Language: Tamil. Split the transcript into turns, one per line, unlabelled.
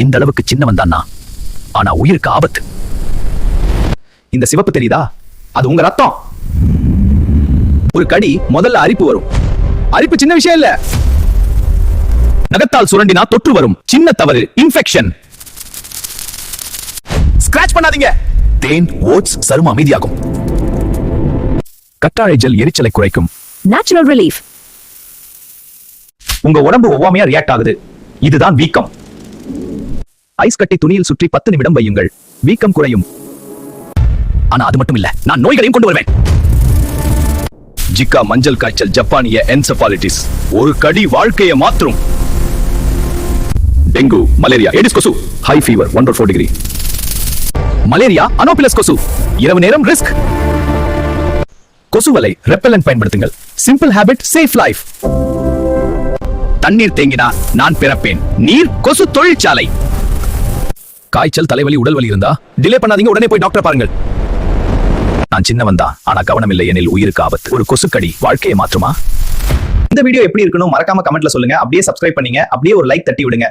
இந்த அளவுக்கு சின்னவன் தானா, ஆனா உயிருக்கு ஆபத்து. இந்த சிவப்பு தெரியுதா? அது உங்க ரத்தம். ஒரு கடி முதல்ல அரிப்பு வரும். அரிப்பு சின்ன விஷயம் இல்ல. நகத்தால் சுரண்டினா தொற்று வரும். சின்ன தவறு இன்ஃபெக்ஷன். ஸ்கிராட்ச் பண்ணாதீங்க. தேன், ஓட்ஸ் சரும அமைதியாகும். கற்றாழை ஜெல் எரிச்சலை குறைக்கும்.
Natural relief.
உங்க உடம்பு ஒவ்வாமையா ரியாக்ட் ஆகுது. இதுதான் வீக்கம். ஐஸ் கட்டி துணியில் சுற்றி 10 நிமிடம் வையுங்கள். வீக்கம் குறையும். ஆனா அது மட்டும் இல்ல, நான் நோய்களையும் கொண்டு வருவேன். ஜிகா, மஞ்சள் காய்ச்சல், ஜப்பானிய என்செபாலிட்டிஸ். ஒரு கடி வாழ்க்கையை மாற்றும். டெங்கு, மலேரியா, ஏடிஸ் கொசு. High fever 104 degree. Malaria, Anopheles கொசு. இரவு நேரம் ரிஸ்க். கொசுவலை, ரெப்பெலன்ட் பயன்படுத்துங்கள். Simple habit, safe life. தண்ணீர் தேங்கினா நான் பிறப்பேன். நீர் கொசு தொழிற்சாலை. காய்ச்சல், தலைவலி, உடல் வலி இருந்தா டிலே பண்ணாதீங்க, உடனே போய் டாக்டர் பாருங்கள். நான் சின்னவன் தான், ஆனா கவனம் இல்லை எனில் உயிருக்கு ஆபத்து. ஒரு கொசுக்கடி வாழ்க்கையை மாற்றுமா? இந்த வீடியோ எப்படி இருக்கணும் மறக்காம கமெண்ட்ல சொல்லுங்க. அப்படியே சப்ஸ்கிரைப் பண்ணீங்க, அப்படியே ஒரு லைக் தட்டி விடுங்க.